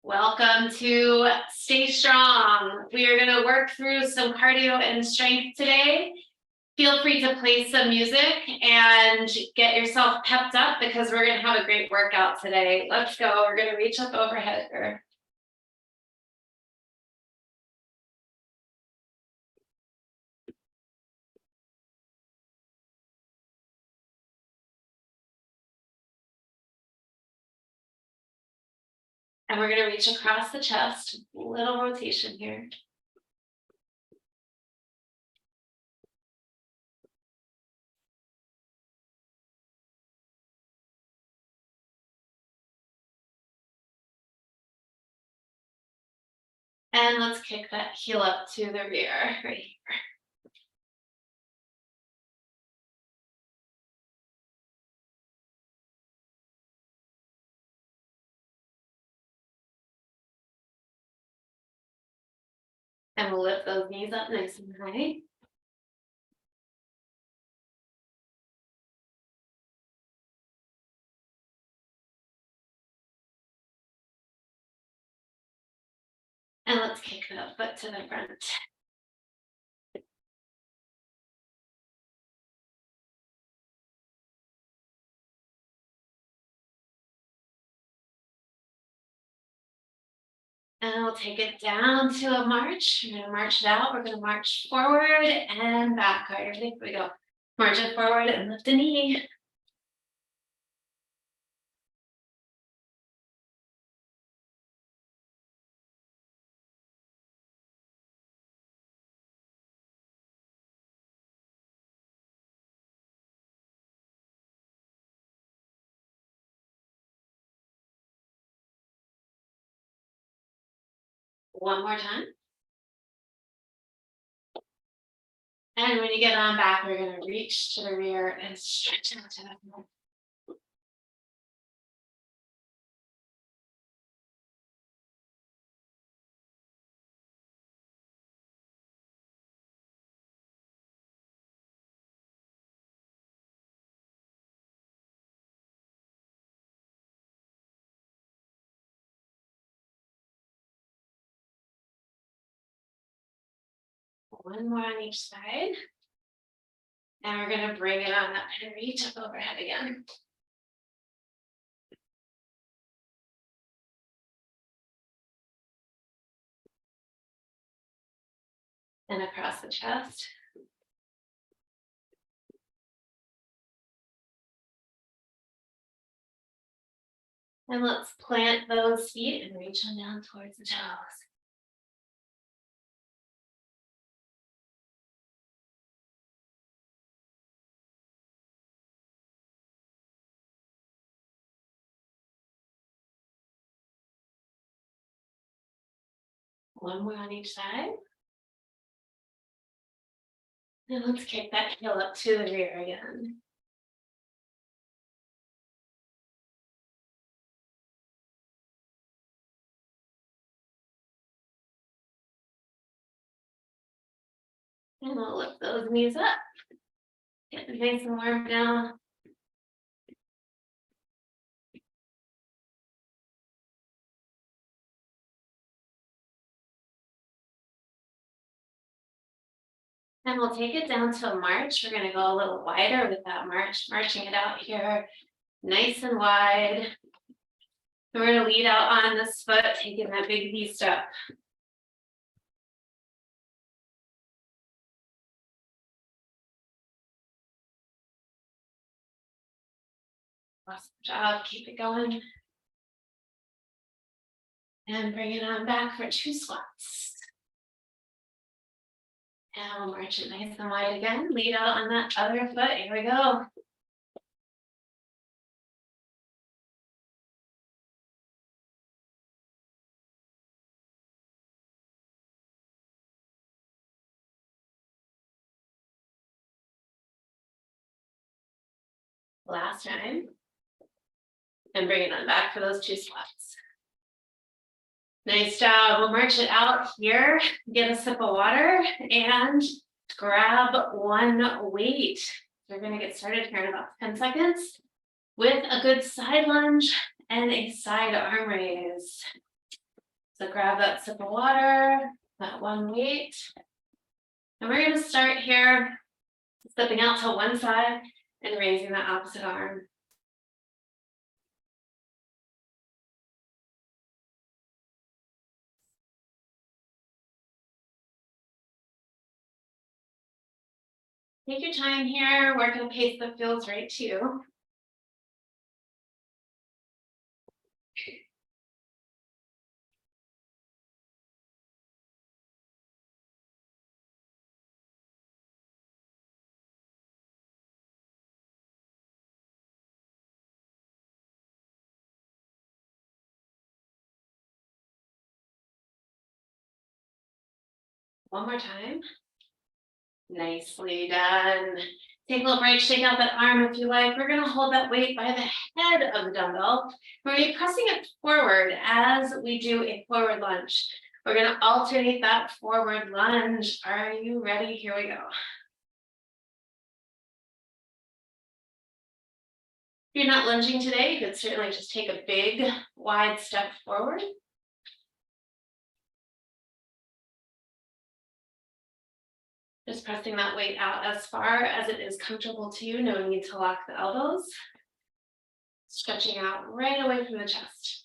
Welcome to Stay Strong. We are going to work through some cardio and strength today. Feel free to play some music and get yourself pepped up because we're going to have a great workout today. Let's go. We're going to reach up overhead here. And we're going to reach across the chest, little rotation here. And let's kick that heel up to the rear right here. And we'll lift those knees up nice and high. And let's kick that foot to the front. And we'll take it down to a march. We're going to march it out. We're going to march forward and back. All right, here we go. March it forward and lift a knee. One more time. And when you get on back, we're going to reach to the rear and stretch out to the front. One more on each side. And we're going to bring it on up and reach up overhead again. And across the chest. And let's plant those feet and reach on down towards the toes. One more on each side. And let's kick that heel up to the rear again. And we'll lift those knees up. Get them nice and warm now. And we'll take it down to a march. We're going to go a little wider with that march, marching it out here, nice and wide. And we're going to lead out on this foot, taking that big V step. Awesome job. Keep it going. And bring it on back for 2 squats. And we'll march it nice and wide again. Lead out on that other foot. Here we go. Last time. And bring it on back for those 2 squats. Nice job. We'll march it out here, get a sip of water, and grab one weight. We're going to get started here in about 10 seconds with a good side lunge and a side arm raise. So grab that sip of water, that one weight. And we're gonna start here, stepping out to one side and raising the opposite arm. Take your time here, work at a pace that feels right to you. One more time. Nicely done. Take a little break, shake out that arm if you like. We're gonna hold that weight by the head of the dumbbell. We're gonna be pressing it forward as we do a forward lunge. We're gonna alternate that forward lunge. Are you ready? Here we go. If you're not lunging today, you could certainly just take a big, wide step forward. Just pressing that weight out as far as it is comfortable to you. No need to lock the elbows. Stretching out right away from the chest.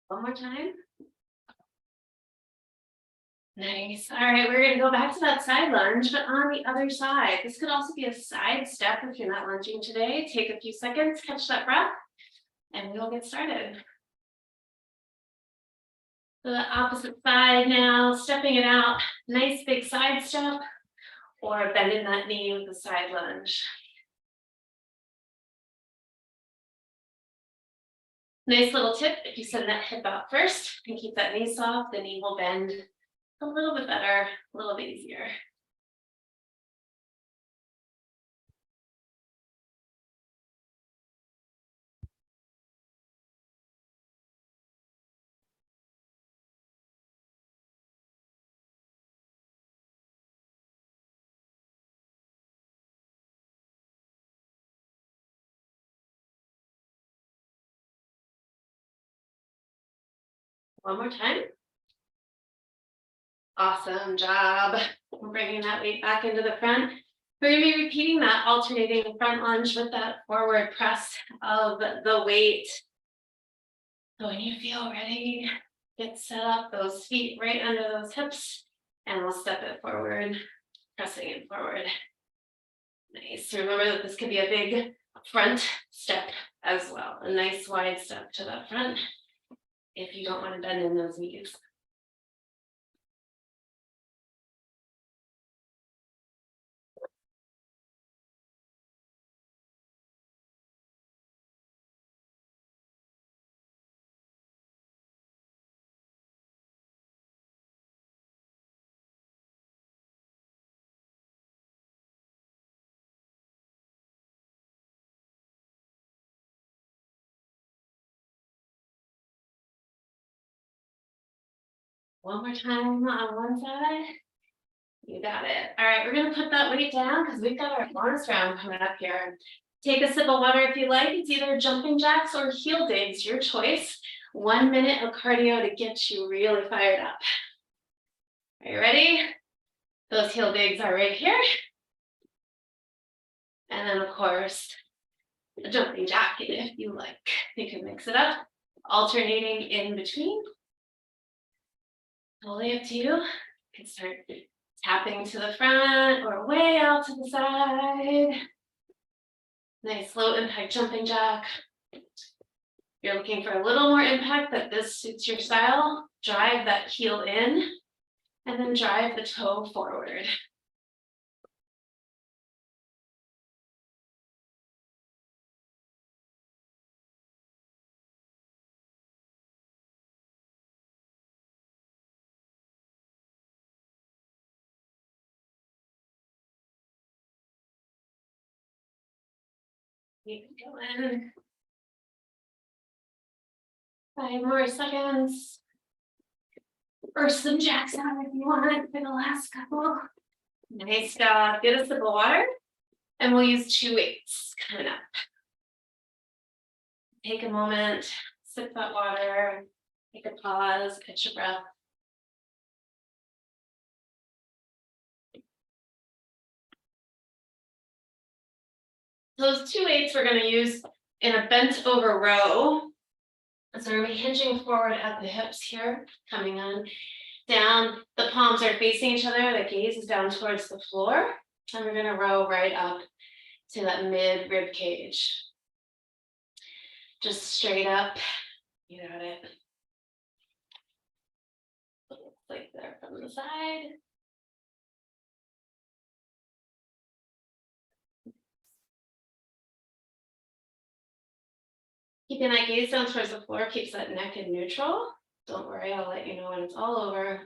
One more time. Nice. All right, we're gonna go back to that side lunge, but on the other side. This could also be a side step if you're not lunging today. Take a few seconds, catch that breath, and we'll get started. So the opposite side now, stepping it out. Nice big side step, or bending that knee with the side lunge. Nice little tip, if you send that hip out first and keep that knee soft, the knee will bend a little bit better, a little bit easier. One more time. Awesome job. We're bringing that weight back into the front. We're going to be repeating that, alternating the front lunge with that forward press of the weight. So when you feel ready, get set up, those feet right under those hips, and we'll step it forward, pressing it forward. Nice. Remember that this could be a big front step as well. A nice wide step to the front if you don't want to bend in those knees. One more time on one side. You got it. All right, we're gonna put that weight down because we've got our bonus round coming up here. Take a sip of water if you like. It's either jumping jacks or heel digs, your choice. 1 minute of cardio to get you really fired up. Are you ready? Those heel digs are right here. And then of course, a jumping jack if you like. You can mix it up, alternating in between. Totally up to you. You can start tapping to the front or way out to the side. Nice low impact jumping jack. You're looking for a little more impact that this suits your style. Drive that heel in and then drive the toe forward. Keep it going. 5 more seconds. Or some jacks out if you want for the last couple. Nice job. Get a sip of water. And we'll use 2 weights coming up. Take a moment, sip that water, take a pause, catch your breath. Those 2 weights we're going to use in a bent over row. So we're going to be hinging forward at the hips here, coming on down. The palms are facing each other, the gaze is down towards the floor. And we're going to row right up to that mid rib cage. Just straight up. You got it. Like there from the side. Keeping that gaze down towards the floor keeps that neck in neutral. Don't worry, I'll let you know when it's all over.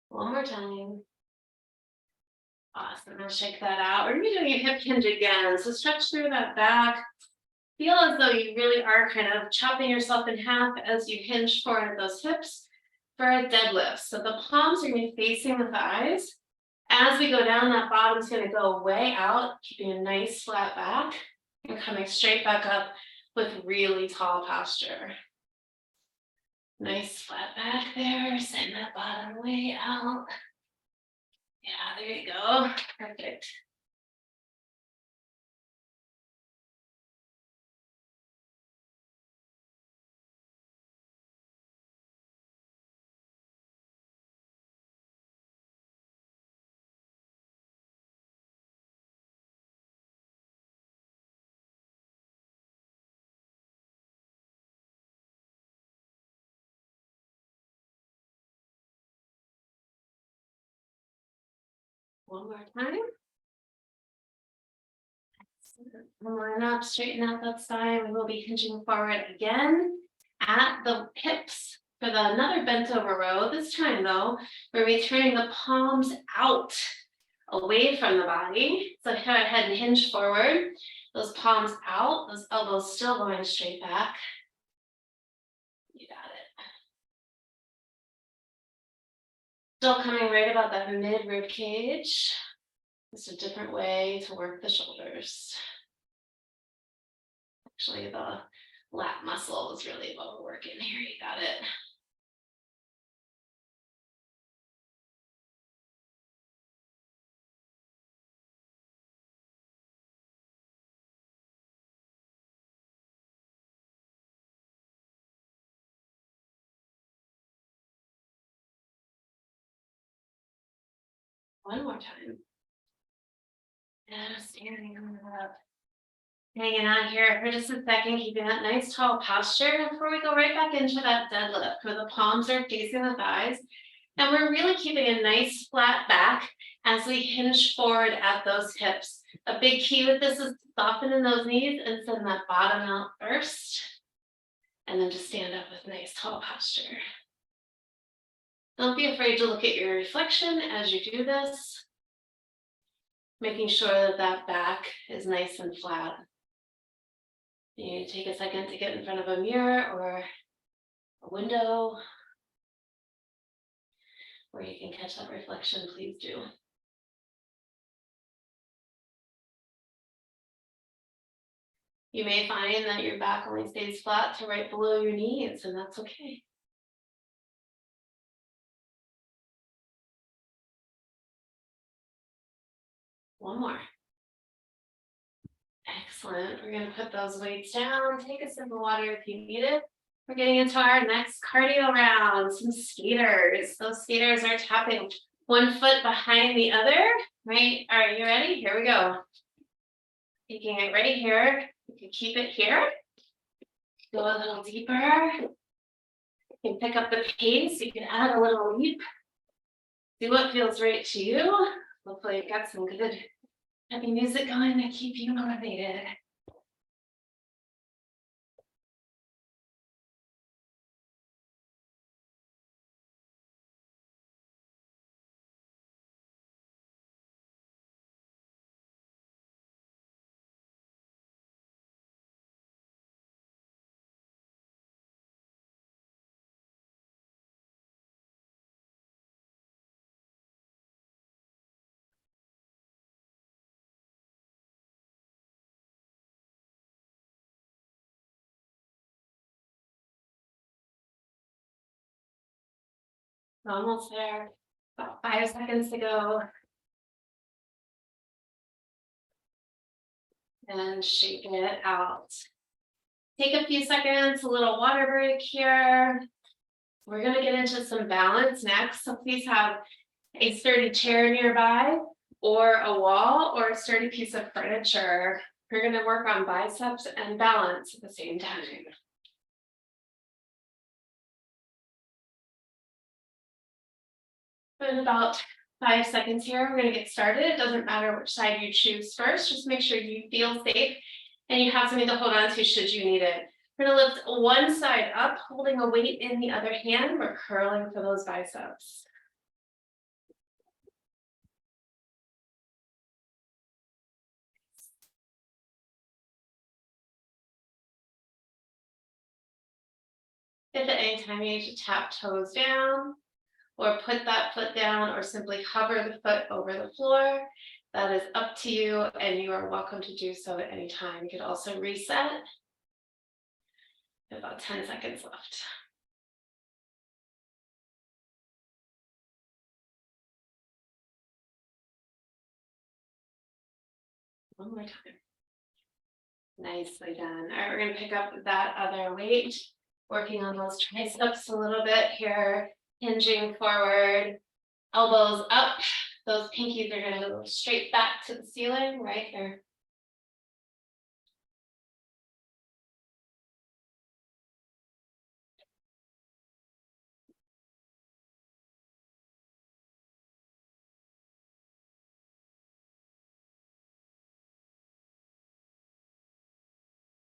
One more time. Awesome, now shake that out. We're gonna be doing a hip hinge again. So stretch through that back. Feel as though you really are kind of chopping yourself in half as you hinge forward those hips for a deadlift. So the palms are gonna be facing the thighs. As we go down, that bottom's gonna go way out, keeping a nice flat back and coming straight back up with really tall posture. Nice flat back there, send that bottom way out. Yeah, there you go, perfect. One more time. Line up, straighten out that spine. We will be hinging forward again at the hips for another bent over row. This time though, we're turning the palms out away from the body. So go ahead and hinge forward. Those palms out, those elbows still going straight back. You got it. Still coming right about that mid rib cage. Just a different way to work the shoulders. Actually, the lat muscle is really what we're working here. You got it. One more time. And standing up. Hanging on here for just a second, keeping that nice tall posture before we go right back into that deadlift where the palms are facing the thighs. And we're really keeping a nice flat back as we hinge forward at those hips. A big key with this is softening those knees and send that bottom out first. And then just stand up with nice tall posture. Don't be afraid to look at your reflection as you do this. Making sure that that back is nice and flat. You take a second to get in front of a mirror or a window where you can catch that reflection, please do. You may find that your back only stays flat to right below your knees, and that's okay. One more. Excellent. We're going to put those weights down. Take a sip of water if you need it. We're getting into our next cardio round, some skaters. Those skaters are tapping one foot behind the other, right? All right, you ready? Here we go. Taking it right here. You can keep it here. Go a little deeper. You can pick up the pace. You can add a little leap. Do what feels right to you. Hopefully you've got some good happy music going to keep you motivated. Almost there. About 5 seconds to go. And shake it out. Take a few seconds, a little water break here. We're gonna get into some balance next. So please have a sturdy chair nearby or a wall or a sturdy piece of furniture. We're gonna work on biceps and balance at the same time. In about 5 seconds here, we're gonna get started. It doesn't matter which side you choose first, just make sure you feel safe and you have something to hold on to should you need it. We're gonna lift one side up, holding a weight in the other hand. We're curling for those biceps. If at any time you need to tap toes down or put that foot down or simply hover the foot over the floor, that is up to you and you are welcome to do so at any time. You could also reset. About 10 seconds left. One more time. Nicely done. All right, we're going to pick up that other weight, working on those triceps a little bit here, hinging forward, elbows up. Those pinkies are going to go straight back to the ceiling right here.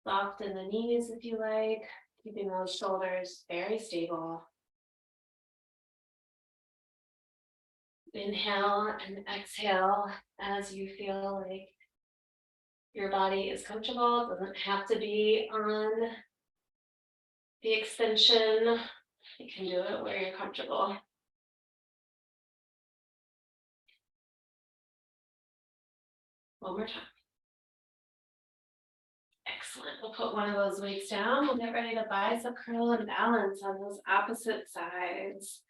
Soften the knees if you like, keeping those shoulders very stable. Inhale and exhale as you feel like your body is comfortable. It doesn't have to be on the extension. You can do it where you're comfortable. One more time. Excellent. We'll put one of those weights down. We'll get ready to bicep curl and balance on those opposite sides.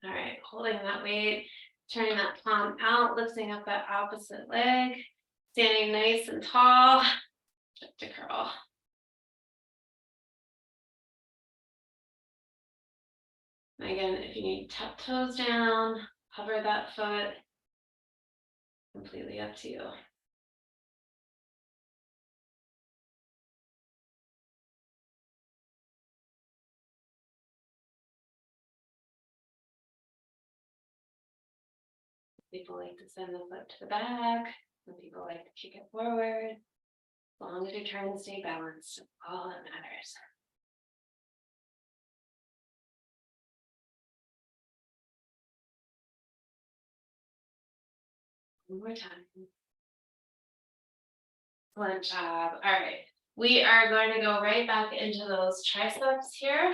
All right, holding that weight, turning that palm out, lifting up that opposite leg, standing nice and tall, to curl. And again, if you need to tap toes down, hover that foot, completely up to you. People like to send the foot to the back. Some people like to kick it forward. As long as you're trying to stay balanced, all that matters. One more time. Excellent job. All right. We are going to go right back into those triceps here.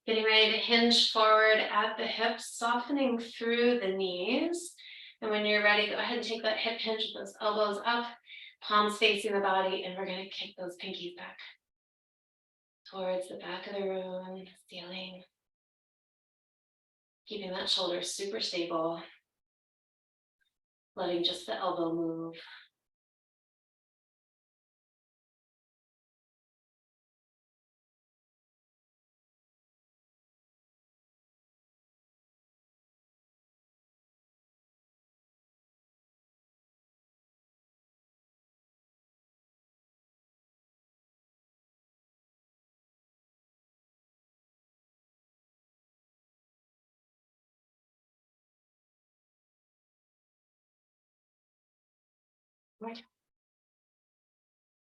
Getting ready to hinge forward at the hips, softening through the knees. And when you're ready, go ahead and take that hip hinge with those elbows up, palms facing the body, and we're going to kick those pinkies back towards the back of the room, ceiling. Keeping that shoulder super stable. Letting just the elbow move.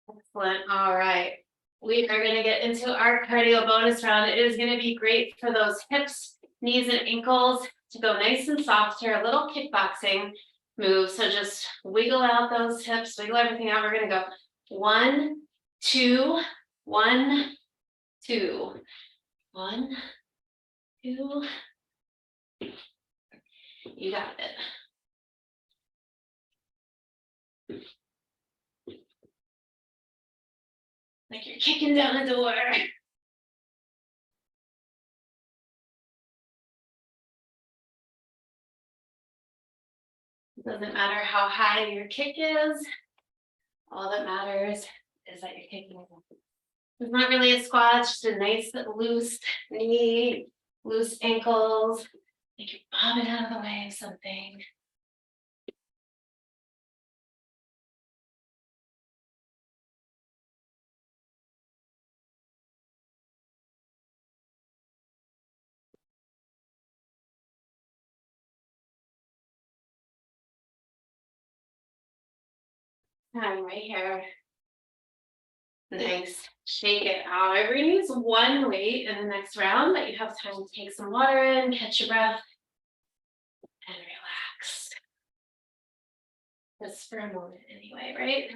Excellent. All right. We are going to get into our cardio bonus round. It is going to be great for those hips, knees, and ankles to go nice and soft here. A little kickboxing move. So just wiggle out those hips, wiggle everything out. We're going to go 1, 2, 1, 2, 1, 2. You got it. Like you're kicking down a door. It doesn't matter how high your kick is. All that matters is that you're kicking. It's not really a squat, it's just a nice loose knee, loose ankles. Like you're bobbing out of the way of something. I'm right here. Nice. Shake it out. We're gonna use one weight in the next round, but you have time to take some water in, catch your breath, and relax. Just for a moment anyway, right?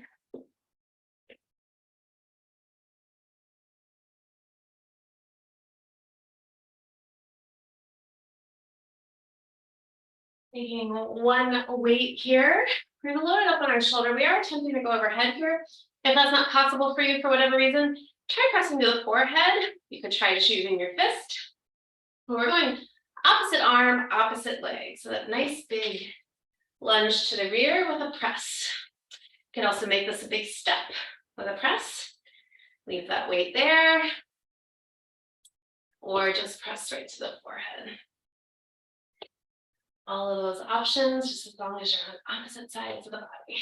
Taking one weight here. We're gonna load it up on our shoulder. We are attempting to go overhead here. If that's not possible for you for whatever reason, try pressing to the forehead. You could try just using your fist. But we're going opposite arm, opposite leg. So that nice big lunge to the rear with a press. You can also make this a big step with a press. Leave that weight there. Or just press right to the forehead. All of those options, just as long as you're on opposite sides of the body.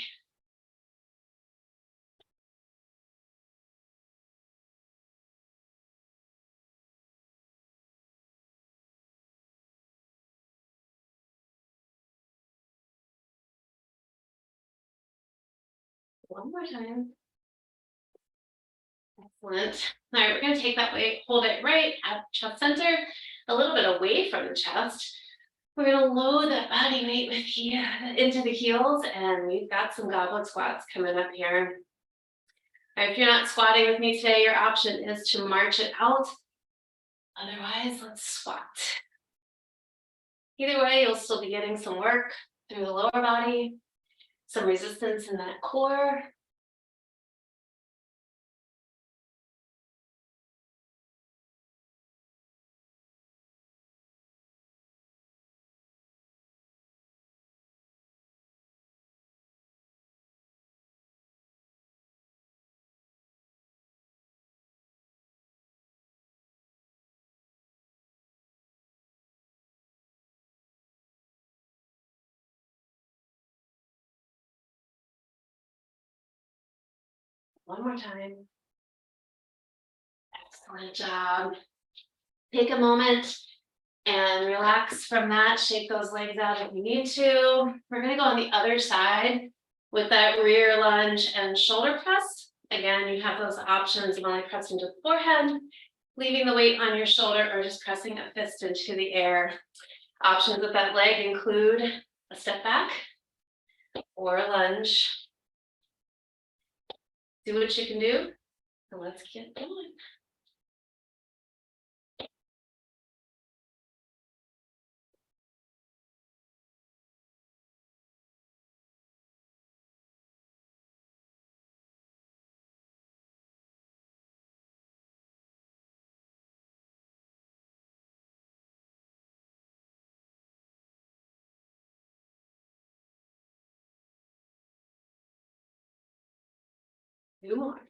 One more time. Excellent. All right, we're going to take that weight, hold it right at chest center, a little bit away from the chest. We're going to load that body weight with into the heels, and we've got some goblet squats coming up here. All right, if you're not squatting with me today, your option is to march it out. Otherwise, let's squat. Either way, you'll still be getting some work through the lower body, some resistance in that core. One more time. Excellent job. Take a moment and relax from that. Shake those legs out if you need to. We're going to go on the other side with that rear lunge and shoulder press. Again, you have those options of only pressing to the forehead, leaving the weight on your shoulder, or just pressing a fist into the air. Options with that leg include a step back or a lunge. Do what you can do, and let's get going. Two more.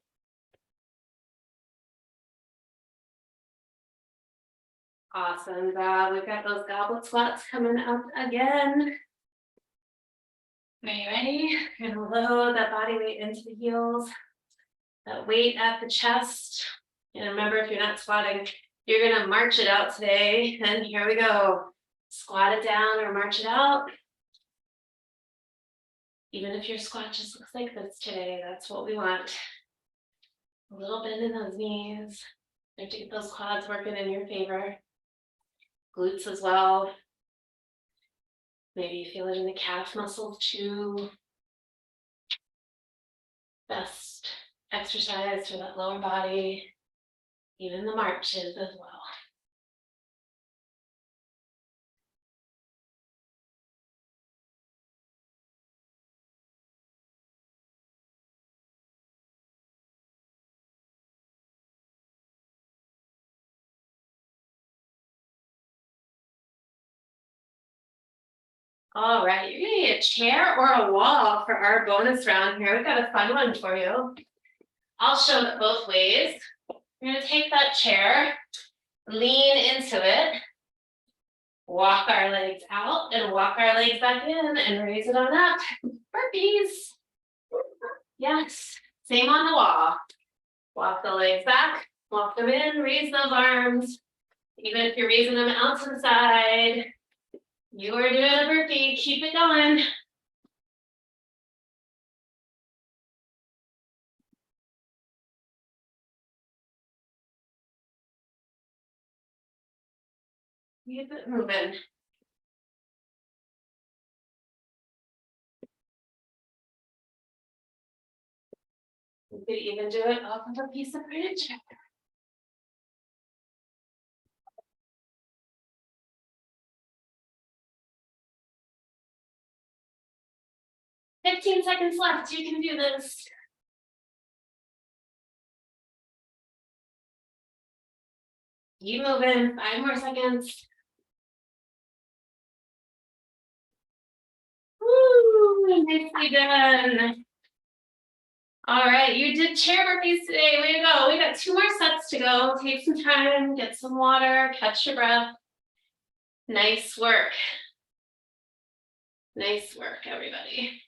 Awesome, we've got those goblet squats coming up again. Are you ready? You're gonna load that body weight into the heels, that weight at the chest. And remember, if you're not squatting, you're gonna march it out today. And here we go. Squat it down or march it out. Even if your squat just looks like this today, that's what we want. A little bend in those knees. You have to get those quads working in your favor. Glutes as well. Maybe you feel it in the calf muscles too. Best exercise for that lower body, even the marches as well. All right, you're gonna need a chair or a wall for our bonus round here. We've got a fun one for you. I'll show it both ways. We're gonna take that chair, lean into it, walk our legs out and walk our legs back in and raise it on up. Burpees. Yes, same on the wall. Walk the legs back, walk them in, raise those arms. Even if you're raising them out to the side, you are doing a burpee, keep it going. Keep it moving. You could even do it off of a piece of furniture. "15 seconds left, you can do this." Keep moving, 5 more seconds. Woo, nicely done. All right, you did chair burpees today. Way to go. We got 2 more sets to go. Take some time, get some water, catch your breath. Nice work. Nice work, everybody.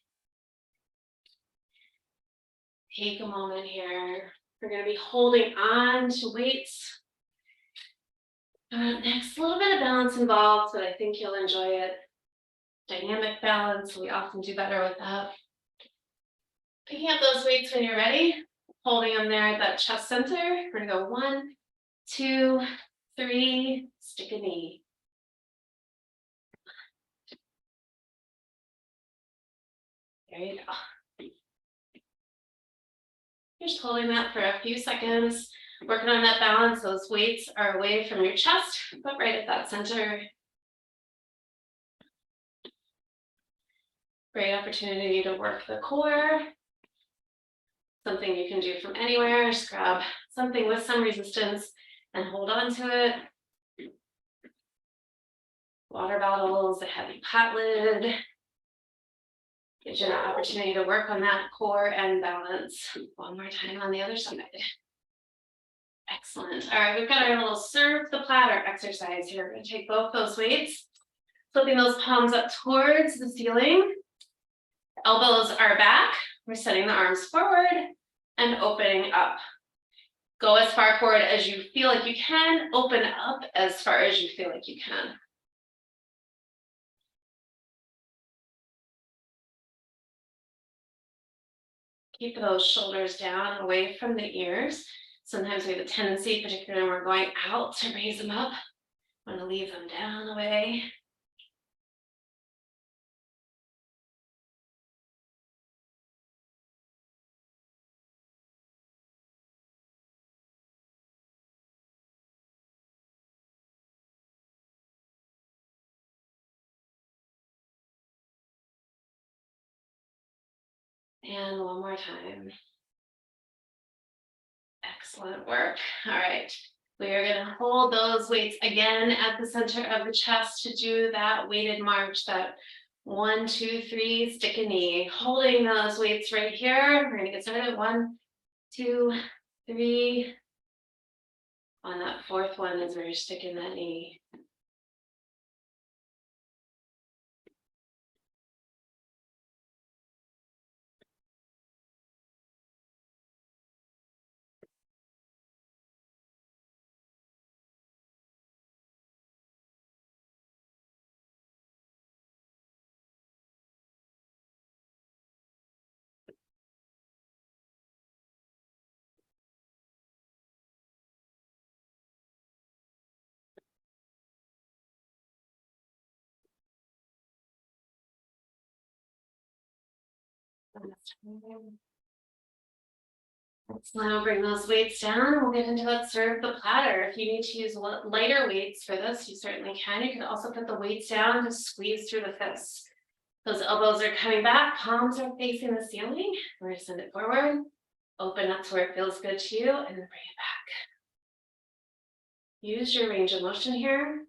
Take a moment here. We're going to be holding on to weights. Next, a little bit of balance involved, but I think you'll enjoy it. Dynamic balance, we often do better with that. Picking up those weights when you're ready, holding them there at that chest center. We're going to go 1, 2, 3, stick a knee. There you go. Just holding that for a few seconds, working on that balance. Those weights are away from your chest, but right at that center. Great opportunity to work the core. Something you can do from anywhere. Just grab something with some resistance and hold on to it. Water bottles, a heavy pot lid. Gives you an opportunity to work on that core and balance. One more time on the other side. Excellent. All right, we've got our little serve the platter exercise here. We're going to take both those weights, flipping those palms up towards the ceiling. Elbows are back. We're setting the arms forward and opening up. Go as far forward as you feel like you can. Open up as far as you feel like you can. Keep those shoulders down, away from the ears. Sometimes we have a tendency, particularly when we're going out, to raise them up. Want to leave them down, away. And one more time. Excellent work. All right. We are going to hold those weights again at the center of the chest to do that weighted march, that 1, 2, 3, stick a knee. Holding those weights right here. We're going to get started. 1, 2, 3. On that 4th one is where you're sticking that knee. Let's now bring those weights down. We'll get into that serve the platter. If you need to use lighter weights for this, you certainly can. You can also put the weights down to squeeze through the fists. Those elbows are coming back, palms are facing the ceiling. We're going to send it forward, open up to where it feels good to you, and then bring it back. Use your range of motion here.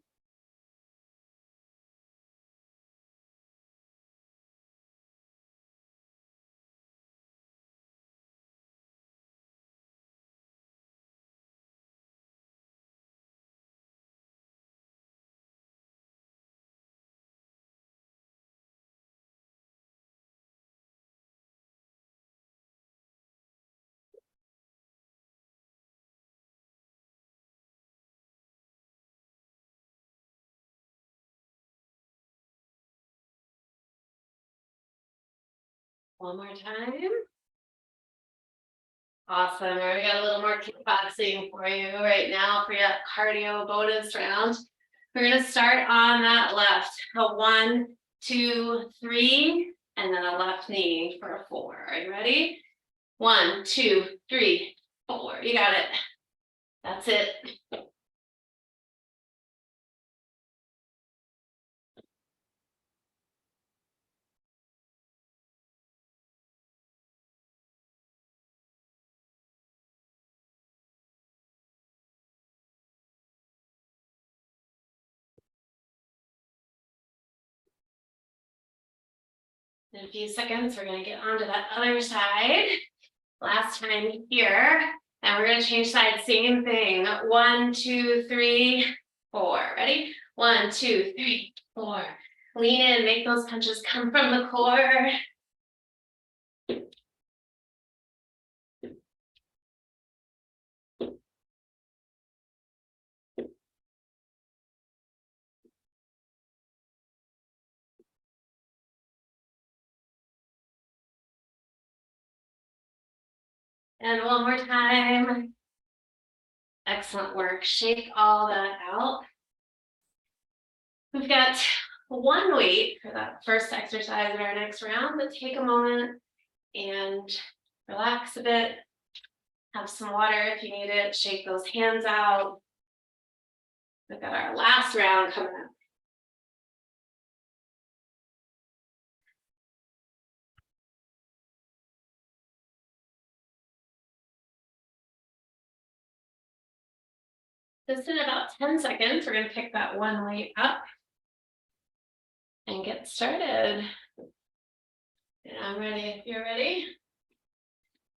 One more time. Awesome. We got a little more kickboxing for you right now for your cardio bonus round. We're going to start on that left. A 1, 2, 3, and then a left knee for a 4. Are you ready? 1, 2, 3, 4. You got it. That's it. In a few seconds, we're going to get onto that other side. Last time here. And we're going to change sides. Same thing. 1, 2, 3, 4. Ready? 1, 2, 3, 4. Lean in. Make those punches come from the core. And one more time. Excellent work. Shake all that out. We've got one weight for that first exercise in our next round, but take a moment and relax a bit. Have some water if you need it. Shake those hands out. We've got our last round coming up. Just in about 10 seconds, we're going to pick that one weight up and get started. And I'm ready if you're ready.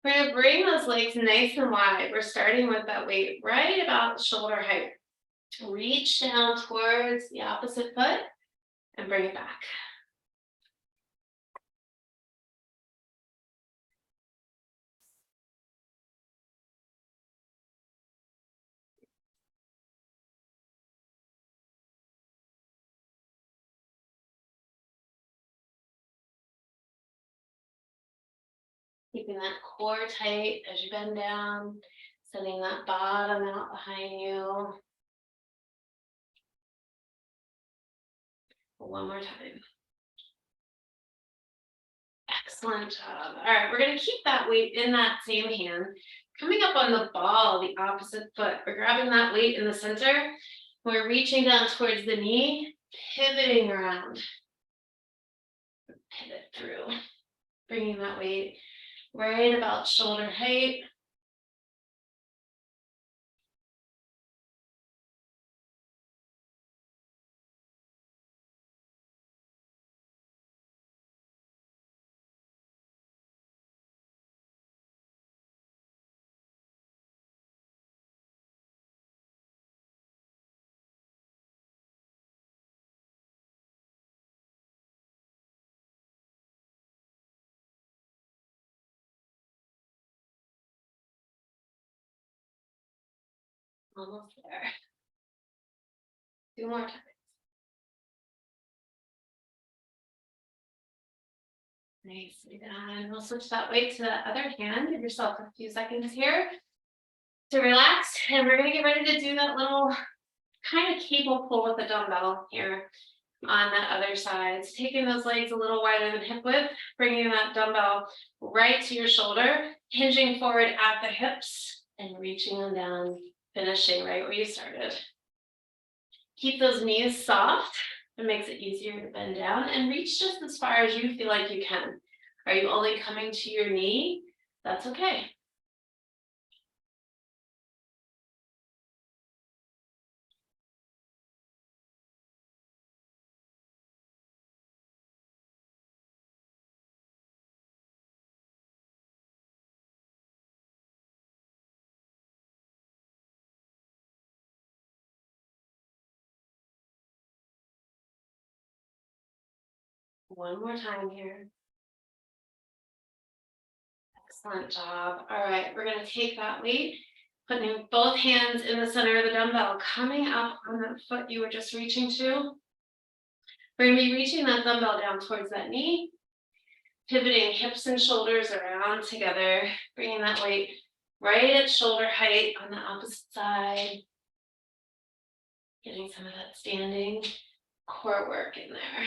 We're going to bring those legs nice and wide. We're starting with that weight right about shoulder height. Reach down towards the opposite foot and bring it back. Keeping that core tight as you bend down, sending that bottom out behind you. One more time. Excellent job. All right, we're going to keep that weight in that same hand. Coming up on the ball, the opposite foot. We're grabbing that weight in the center. We're reaching down towards the knee, pivoting around. Pivot through. Bringing that weight right about shoulder height. Almost there. 2 more times. Nicely done. We'll switch that weight to the other hand. Give yourself a few seconds here to relax. And we're going to get ready to do that little kind of cable pull with the dumbbell here on that other side. So taking those legs a little wider than hip width, bringing that dumbbell right to your shoulder, hinging forward at the hips and reaching them down, finishing right where you started. Keep those knees soft. It makes it easier to bend down and reach just as far as you feel like you can. Are you only coming to your knee? That's okay. One more time here. Excellent job. All right, we're going to take that weight, putting both hands in the center of the dumbbell, coming up on that foot you were just reaching to. We're going to be reaching that dumbbell down towards that knee, Pivoting hips and shoulders around together, bringing that weight right at shoulder height on the opposite side. Getting some of that standing core work in there.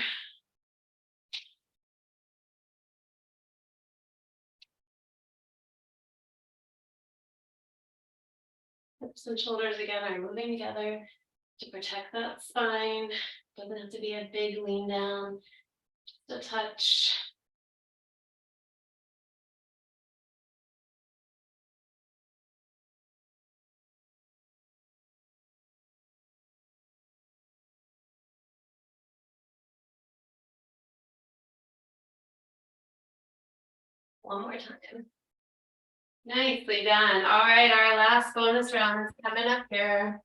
Hips and shoulders again are moving together to protect that spine. Doesn't have to be a big lean down, just a touch. One more time. Nicely done. All right, our last bonus round is coming up here.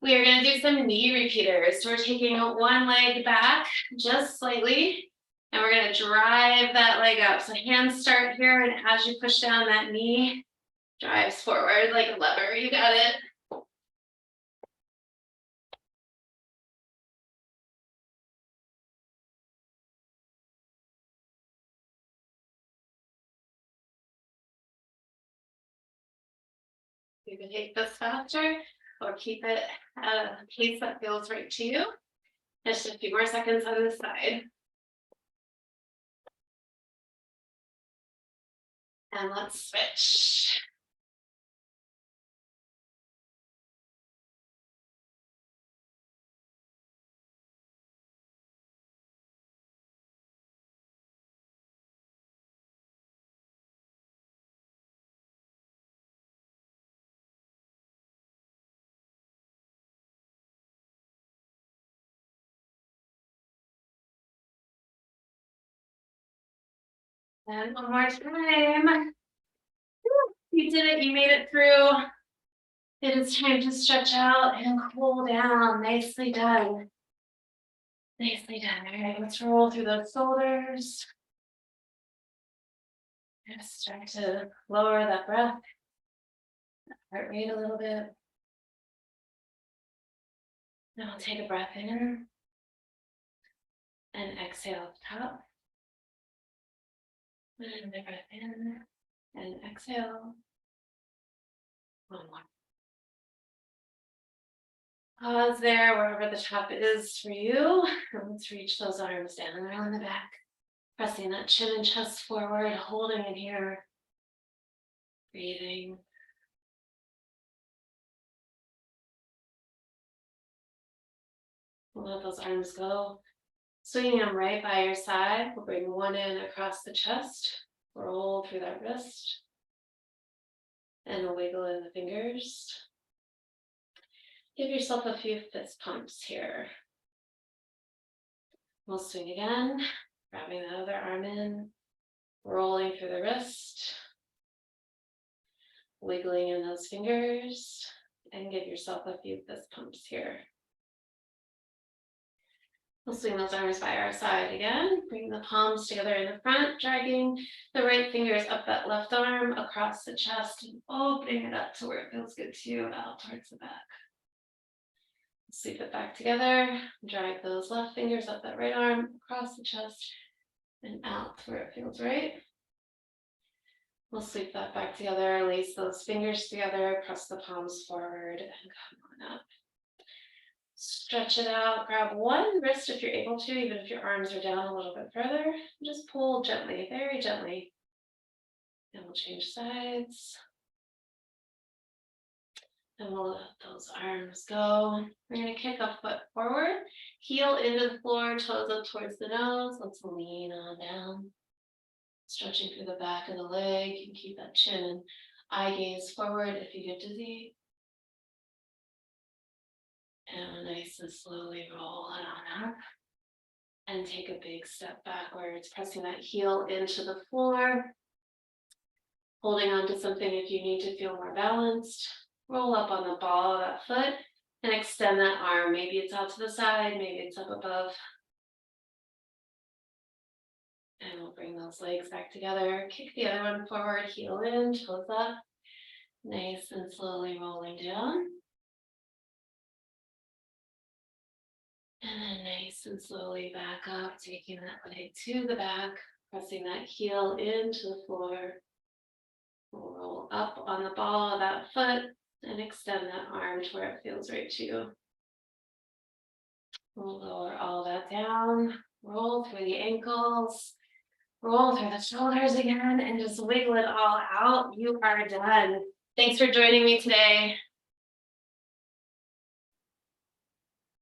We are going to do some knee repeaters. So we're taking one leg back just slightly, and we're going to drive that leg up. So hands start here, and as you push down, that knee drives forward like a lever. You got it. You can take this faster or keep it at a pace that feels right to you. Just a few more seconds on this side. And let's switch. And one more time. You did it, you made it through. It is time to stretch out and cool down. Nicely done. Nicely done. All right, let's roll through those shoulders. Just start to lower that breath, heart rate a little bit. Now we'll take a breath in and exhale up top. And a breath in and exhale. One more. Pause there, wherever the top is for you. And let's reach those arms down around the back. Pressing that chin and chest forward, holding it here. Breathing. Let those arms go. Swinging them right by your side. We'll bring one in across the chest. Roll through that wrist. And a wiggle in the fingers. Give yourself a few fist pumps here. We'll swing again, grabbing the other arm in, rolling through the wrist, wiggling in those fingers, and give yourself a few fist pumps here. We'll swing those arms by our side again, bring the palms together in the front, dragging the right fingers up that left arm, across the chest, and opening it up to where it feels good to you, out towards the back. Sweep it back together, drag those left fingers up that right arm, across the chest, and out to where it feels right. We'll sweep that back together, lace those fingers together, press the palms forward, and come on up. Stretch it out, grab one wrist if you're able to, even if your arms are down a little bit further. Just pull gently, very gently. And we'll change sides. And we'll let those arms go. We're going to kick a foot forward, heel into the floor, toes up towards the nose. Let's lean on down. Stretching through the back of the leg. You can keep that chin and eye gaze forward if you get dizzy. And nice and slowly roll it on up. And take a big step backwards, pressing that heel into the floor. Holding on to something if you need to feel more balanced. Roll up on the ball of that foot and extend that arm. Maybe it's out to the side, maybe it's up above. And we'll bring those legs back together. Kick the other one forward, heel in, toes up. Nice and slowly rolling down. And then nice and slowly back up, taking that leg to the back. Pressing that heel into the floor. Roll up on the ball of that foot and extend that arm to where it feels right to you. We'll lower all that down, roll through the ankles, roll through the shoulders again, and just wiggle it all out. You are done. Thanks for joining me today.